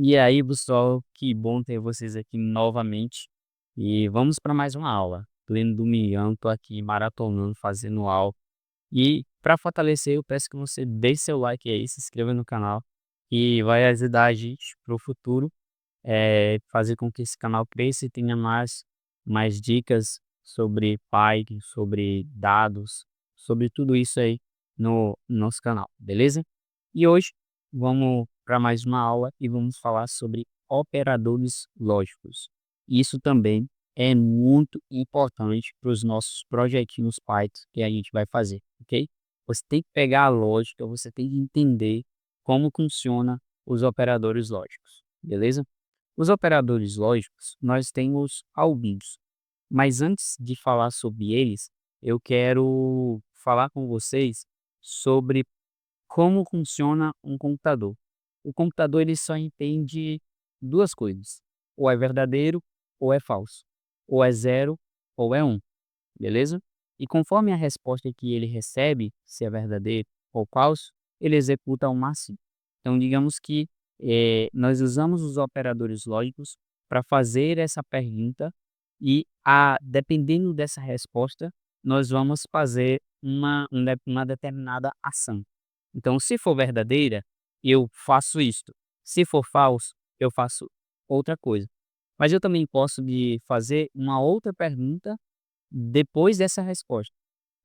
E aí, pessoal, que bom ter vocês aqui novamente. E vamos para mais uma aula. Pleno domingão, tô aqui maratonando, fazendo aula. E para fortalecer, eu peço que você deixe seu like aí, se inscreva no canal, e vai ajudar a gente para o futuro, fazer com que esse canal cresça e tenha mais dicas sobre Python, sobre dados, sobre tudo isso aí no nosso canal, beleza? E hoje vamos para mais uma aula e vamos falar sobre operadores lógicos. Isso também é muito importante para os nossos projetinhos Python que a gente vai fazer, ok? Você tem que pegar a lógica, você tem que entender como funciona os operadores lógicos, beleza? Os operadores lógicos, nós temos alguns, mas antes de falar sobre eles, eu quero falar com vocês sobre como funciona um computador. O computador ele só entende duas coisas: ou é verdadeiro ou é falso, ou é zero ou é um, beleza? E conforme a resposta que ele recebe, se é verdadeiro ou falso, ele executa o máximo. Então, digamos que nós usamos os operadores lógicos para fazer essa pergunta e, dependendo dessa resposta, nós vamos fazer uma determinada ação. Então, se for verdadeira, eu faço isto. Se for falso, eu faço outra coisa. Mas eu também posso de fazer uma outra pergunta depois dessa resposta.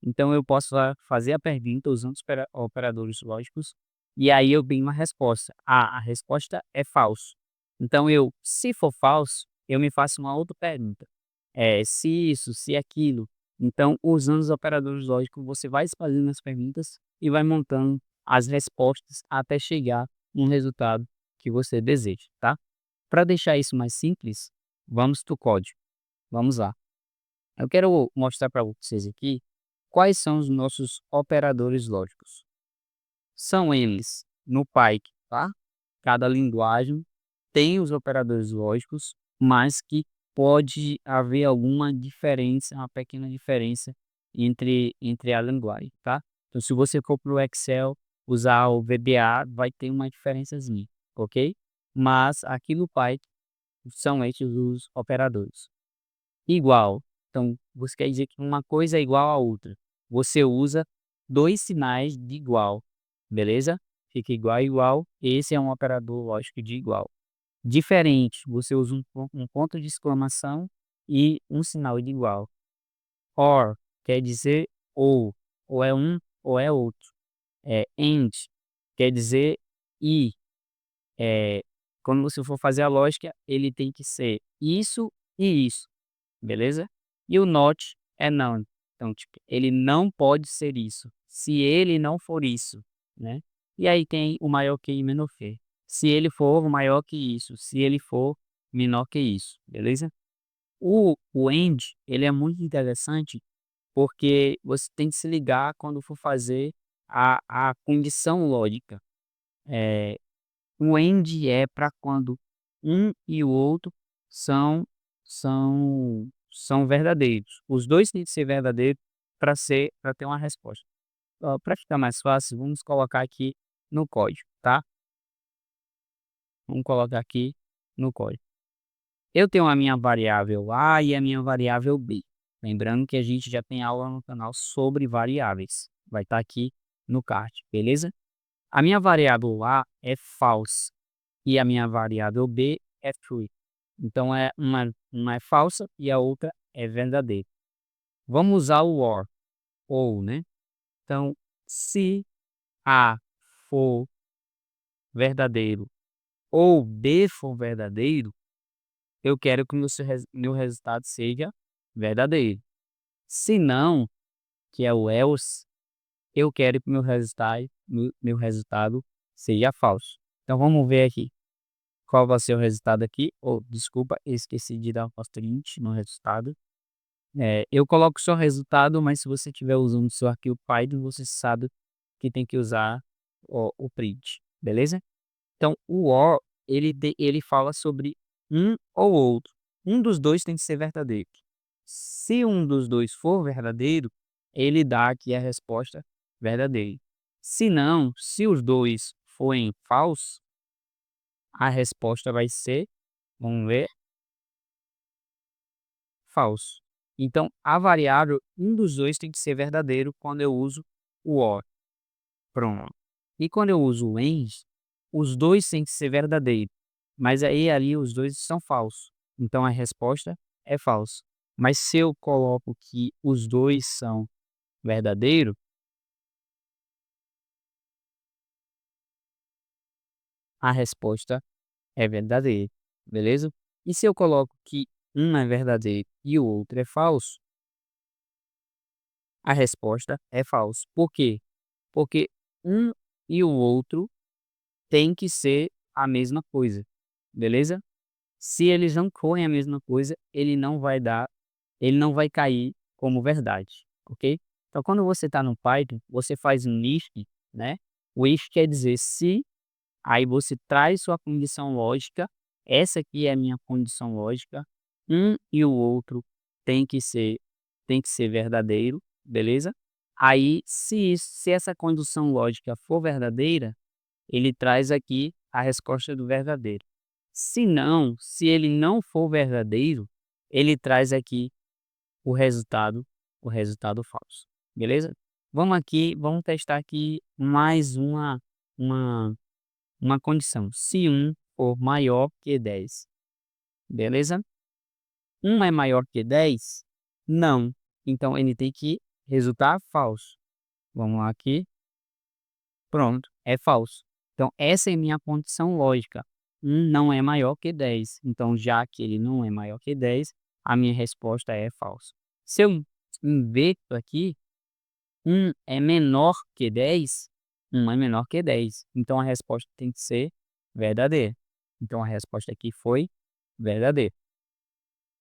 Então eu posso fazer a pergunta usando os operadores lógicos, e aí eu tenho uma resposta. A resposta é falso. Então se for falso, eu me faço uma outra pergunta. Se isso, se aquilo. Então, usando os operadores lógicos, você vai espalhando as perguntas e vai montando as respostas até chegar no resultado que você deseja, tá? Para deixar isso mais simples, vamos para o código. Vamos lá. Eu quero mostrar para vocês aqui quais são os nossos operadores lógicos. São eles no Python, tá? Cada linguagem tem os operadores lógicos, mas que pode haver alguma diferença, uma pequena diferença entre a linguagem, tá? Então, se você for para o Excel usar o VBA, vai ter uma diferençazinha, ok? Mas aqui no Python são esses os operadores. Igual. Então, você quer dizer que uma coisa é igual à outra. Você usa 2 sinais de igual, beleza? Fica igual, igual. Esse é um operador lógico de igual. Diferente, você usa um ponto de exclamação e um sinal de igual. Or quer dizer ou é um ou é outro. And quer dizer e. É, quando você for fazer a lógica, ele tem que ser isso e isso. Beleza? E o not é não. Então, tipo, ele não pode ser isso, se ele não for isso, né? E aí tem o maior que e menor que. Se ele for maior que isso, se ele for menor que isso, beleza? O end, ele é muito interessante porque você tem que se ligar quando for fazer a condição lógica. Eh, o end é para quando um e o outro são verdadeiros. Os 2 têm que ser verdadeiros para ter uma resposta. Para ficar mais fácil, vamos colocar aqui no código, tá? Vamos colocar aqui no código. Eu tenho a minha variável A e a minha variável B. Lembrando que a gente já tem aula no canal sobre variáveis. Vai estar aqui no card, beleza? A minha variável A é false e a minha variável B é true. Então uma é falsa e a outra é verdadeira. Vamos usar o ou, né? Então, se A for verdadeiro ou B for verdadeiro, eu quero que meu resultado seja verdadeiro. Se não, que é o else, eu quero que meu resultado seja falso. Então vamos ver aqui qual vai ser o resultado aqui. Oh, desculpa, esqueci de dar um print no resultado. Eu coloco só resultado, mas se você estiver usando o seu arquivo Python, você sabe que tem que usar o print, beleza? Então, o OR, ele fala sobre um ou outro. Um dos dois tem que ser verdadeiro. Se um dos dois for verdadeiro, ele dá aqui a resposta verdadeira. Se não, se os dois forem falsos, a resposta vai ser, vamos ver, falso. Então, a variável, um dos dois tem que ser verdadeiro quando eu uso o OR. Pronto. E quando eu uso o AND, os dois têm que ser verdadeiro. Mas aí ali os dois são falsos. Então a resposta é falso. Mas se eu coloco que os dois são verdadeiro, a resposta é verdadeira, beleza? E se eu coloco que um é verdadeiro e o outro é falso, a resposta é falso. Por quê? Porque um e o outro tem que ser a mesma coisa, beleza? Se eles não forem a mesma coisa, ele não vai cair como verdade, ok? Então, quando você está no Python, você faz um if, né? O if quer dizer se, aí você traz sua condição lógica, essa aqui é a minha condição lógica, um e o outro tem que ser, tem que ser verdadeiro, beleza? Aí, se essa condição lógica for verdadeira, ele traz aqui a resposta do verdadeiro. Se não, se ele não for verdadeiro, ele traz aqui o resultado, o resultado falso. Beleza? Vamos aqui, vamos testar aqui mais uma, uma condição. Se um for maior que 10, beleza? Um é maior que 10? Não. Então ele tem que resultar falso. Vamos lá aqui. Pronto, é falso. Então, essa é minha condição lógica. Um não é maior que 10. Então, já que ele não é maior que 10, a minha resposta é falso. Se eu inverto aqui, um é menor que 10, um é menor que 10. Então, a resposta tem que ser verdadeira. Então, a resposta aqui foi verdadeira.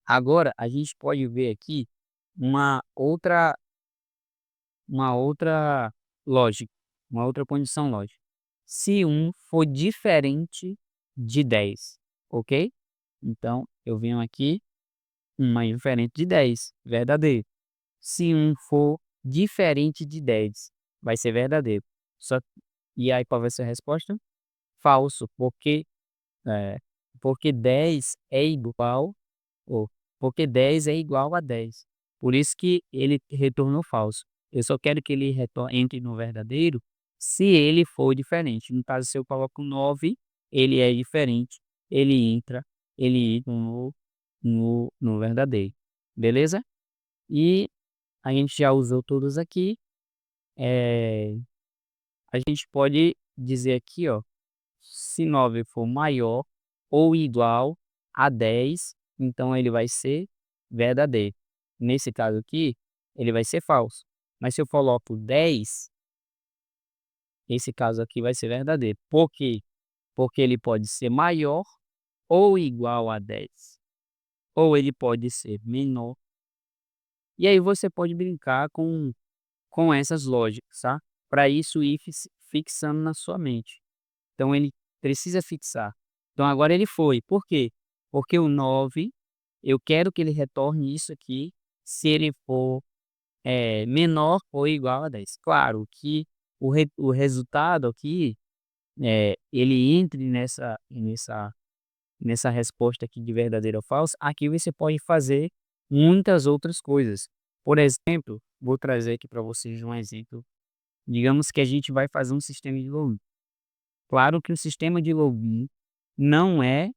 Agora, a gente pode ver aqui uma outra uma outra lógica, uma outra condição lógica. Se um for diferente de 10, ok? Então, eu venho aqui, um é diferente de 10, verdadeiro. Se um for diferente de 10, vai ser verdadeiro. Só, e aí qual vai ser a resposta? Falso, é, porque 10 é igual ou porque 10 é igual a 10. Por isso que ele retornou falso. Eu só quero que ele entre no verdadeiro se ele for diferente. No caso, se eu coloco 9, ele é diferente. Ele entra no verdadeiro. Beleza? E a gente já usou todos aqui. É, a gente pode dizer aqui, ó, se 9 for maior ou igual a 10, então ele vai ser verdadeiro. Nesse caso aqui, ele vai ser falso. Mas se eu coloco 10, esse caso aqui vai ser verdadeiro. Por quê? Porque ele pode ser maior ou igual a 10. Ou ele pode ser menor. E aí você pode brincar com essas lógicas, tá? Para isso ir fixando na sua mente. Então ele precisa fixar. Então agora ele foi. Por quê? Porque o 9, eu quero que ele retorne isso aqui se ele for menor ou igual a 10. Claro que o resultado aqui, ele entre nessa resposta aqui de verdadeiro ou falso. Aqui você pode fazer muitas outras coisas. Por exemplo, vou trazer aqui para vocês um exemplo. Digamos que a gente vai fazer um sistema de login. Claro que o sistema de login não é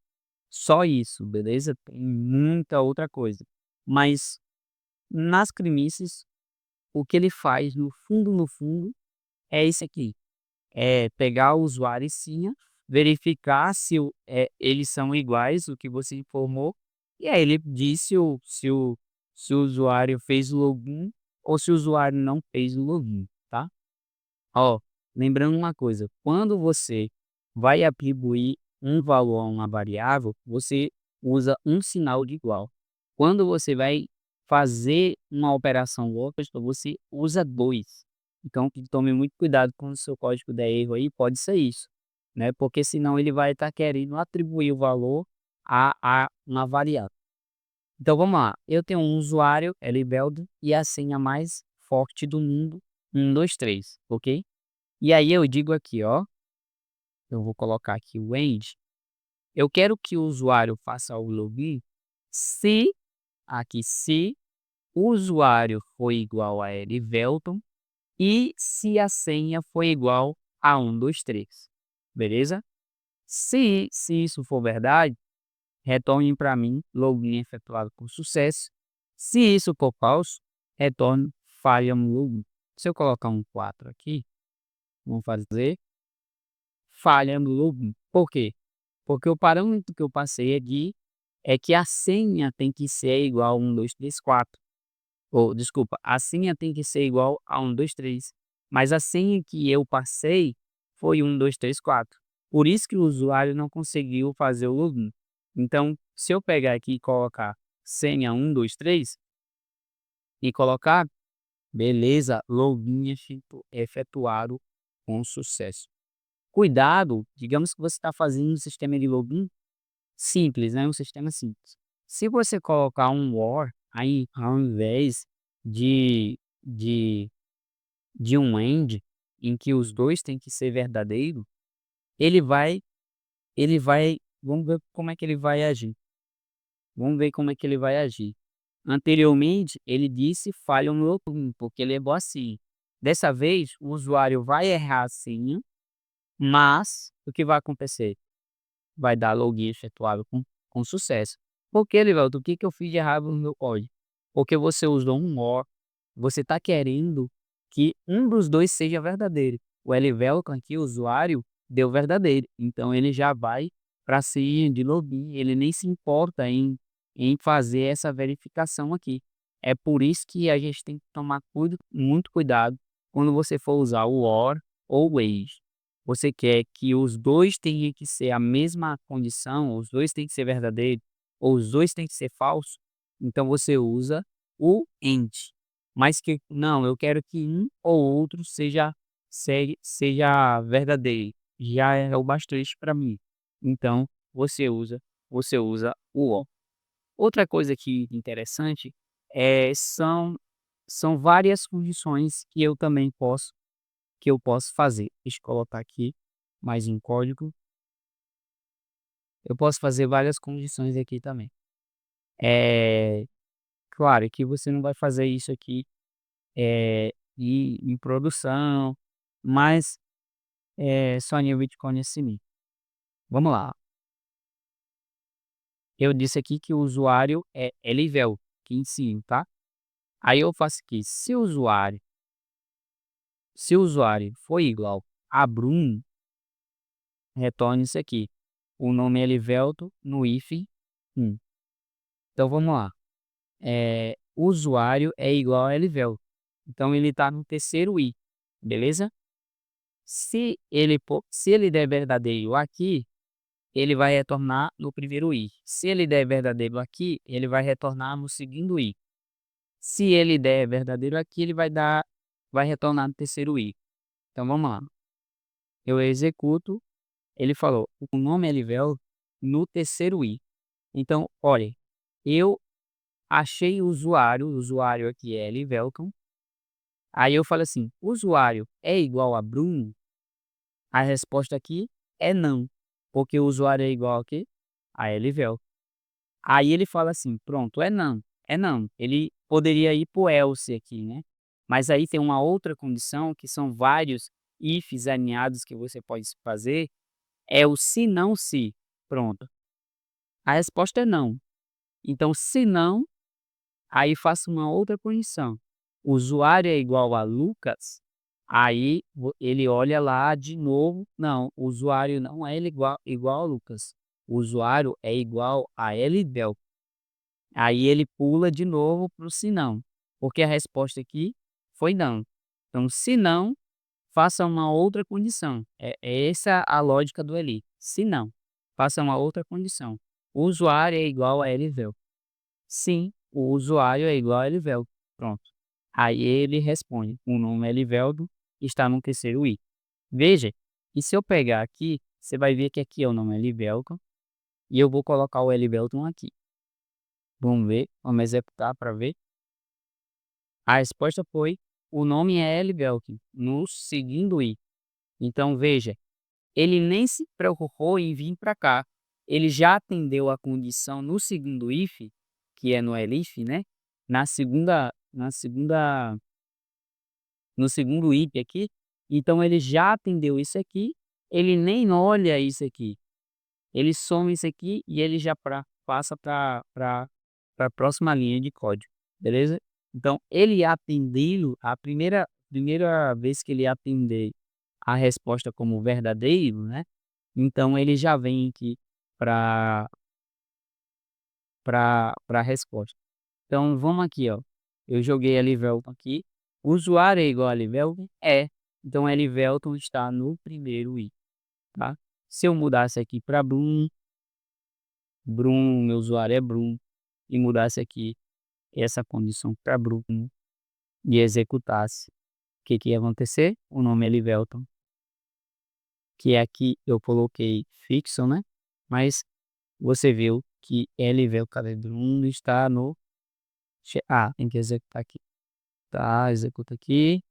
só isso, beleza? Tem muita outra coisa. Mas nas premissas, o que ele faz no fundo, é isso aqui. É pegar o usuário e senha, verificar se eles são iguais, o que você informou, e aí ele diz se o usuário fez o login ou se o usuário não fez o login, tá? Ó, lembrando uma coisa, quando você vai atribuir um valor a uma variável, você usa um sinal de igual. Quando você vai fazer uma operação lógica, você usa dois. Então, tome muito cuidado quando o seu código der erro aí, pode ser isso, né? Porque senão ele vai estar querendo atribuir o valor a uma variável. Então vamos lá, eu tenho um usuário, Elibeldo, e a senha mais forte do mundo, 123, ok? E aí eu digo aqui, ó, eu vou colocar aqui o end, Eu quero que o usuário faça o login se, aqui, se o usuário for igual a Elivelton e se a senha for igual a 123, beleza? Se isso for verdade, retorne para mim login efetuado com sucesso. Se isso for falso, retorne falha no login. Se eu colocar um 4 aqui, vamos fazer falha no login. Por quê? Porque o parâmetro que eu passei aqui é que a senha tem que ser igual a 1, 2, 3, 4. Ou, desculpa, a senha tem que ser igual a 1, 2, 3. Mas a senha que eu passei foi 1, 2, 3, 4. Por isso que o usuário não conseguiu fazer o login. Então, se eu pegar aqui e colocar senha 1, 2, 3 e colocar, beleza, login efetuado com sucesso. Cuidado, digamos que você está fazendo um sistema de login simples, né, um sistema simples. Se você colocar um OR aí, ao invés de de um AND, em que os 2 têm que ser verdadeiro, ele vai vamos ver como é que ele vai agir. Vamos ver como é que ele vai agir. Anteriormente, ele disse falha no login, porque ele errou a senha. Dessa vez, o usuário vai errar a senha, mas o que vai acontecer? Vai dar login efetuado com sucesso. Por que, Livelton? O que que eu fiz de errado no meu código? Porque você usou um OR, você está querendo que um dos 2 seja verdadeiro. O Elivelton aqui, o usuário, deu verdadeiro, então ele já vai para a senha de login, ele nem se importa em fazer essa verificação aqui. É por isso que a gente tem que tomar muito cuidado quando você for usar o OR ou o AGE. Você quer que os 2 tenham que ser a mesma condição, os 2 têm que ser verdadeiro, ou os 2 têm que ser falso, então você usa o AND. Mas que não, eu quero que um ou outro seja verdadeiro, já é o bastante para mim. Então você usa o OR. Outra coisa aqui interessante, são várias condições que eu posso fazer. Deixa eu colocar aqui mais um código. Eu posso fazer várias condições aqui também. É claro que você não vai fazer isso aqui, em produção, mas é só nível de conhecimento. Vamos lá. Eu disse aqui que o usuário é Elivel, que ensino, tá? Aí eu faço aqui, se o usuário for igual a Bruno, retorne isso aqui. O nome é Elivelto no hífen 1. Então vamos lá. O usuário é igual a Elivelto. Então ele está no terceiro i, beleza? Se ele der verdadeiro aqui, ele vai retornar no primeiro i. Se ele der verdadeiro aqui, ele vai retornar no segundo i. Se ele der verdadeiro aqui, ele vai retornar no terceiro i. Então vamos lá. Eu executo, ele falou, o nome é Elivelto no terceiro i. Então, olha, eu achei o usuário aqui é Elivelton. Aí eu falo assim, usuário é igual a Bruno? A resposta aqui é não, porque o usuário é igual a quê? A Elivelton. Aí ele fala assim, pronto, é não, é não. Ele poderia ir para o else aqui, né? Mas aí tem uma outra condição, que são vários ifs alinhados que você pode fazer, é o se não se. Pronto. A resposta é não. Então, se não, aí faço uma outra condição. O usuário é igual a Lucas, aí ele olha lá de novo. Não, o usuário não é igual a Lucas. O usuário é igual a Elidel. Aí ele pula de novo para o se não, porque a resposta aqui foi não. Então, se não, faça uma outra condição. É essa a lógica do eli. Se não, faça uma outra condição. O usuário é igual a Elivel. Sim, o usuário é igual a Elivelto. Pronto. Aí ele responde, o nome é Elivelto, está no terceiro i. Veja, e se eu pegar aqui, você vai ver que aqui é o nome Elivelto, e eu vou colocar o Elivelton aqui. Vamos ver, vamos executar para ver. A resposta foi, o nome é Elivelto, no segundo i. Então veja, ele nem se preocupou em vir para cá. ele já atendeu a condição no segundo if, que é no elif, né, na segunda no segundo if aqui, então ele já atendeu isso aqui, ele nem olha isso aqui, ele soma isso aqui e ele já passa para a próxima linha de código, beleza? Então ele atendendo, a primeira vez que ele atender a resposta como verdadeiro, né, então ele já vem aqui para a resposta. Então vamos aqui, ó, eu joguei Elivelton aqui, o usuário é igual a Elivelton? É, então Elivelton está no primeiro i, tá? Se eu mudasse aqui para Bruno, meu usuário é Bruno, e mudasse aqui essa condição para Bruno e executasse, o que que ia acontecer? O nome é Elivelton, que aqui eu coloquei fixo, né? Mas você viu que Elivelton, cadê Bruno, está no tem que executar aqui. Tá, executa aqui,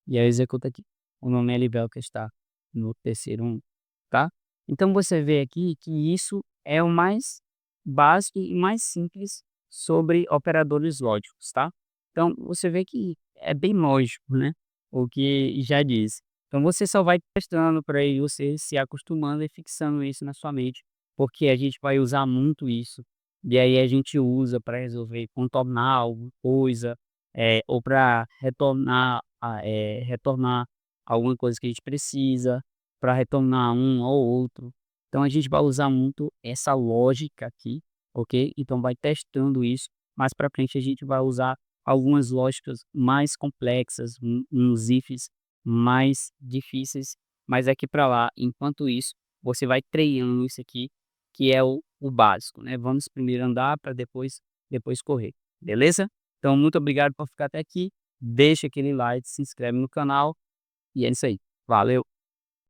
e aí executa aqui. O nome é Elivelton que está no terceiro um, tá? Então você vê aqui que isso é o mais básico e mais simples sobre operadores lógicos, tá? Então você vê que é bem lógico, né? O que já diz. Então você só vai testando para aí você se acostumando e fixando isso na sua mente, porque a gente vai usar muito isso. E aí a gente usa para resolver, contornar alguma coisa, ou para retornar alguma coisa que a gente precisa, para retornar um ou outro. Então a gente vai usar muito essa lógica aqui, ok? Então vai testando isso. Mais para frente a gente vai usar algumas lógicas mais complexas, uns ifs mais difíceis, mas aqui para lá, enquanto isso, você vai treinando isso aqui, que é o básico, né? Vamos primeiro andar para depois correr, beleza? Então muito obrigado por ficar até aqui. Deixa aquele like, se inscreve no canal e é isso aí. Valeu!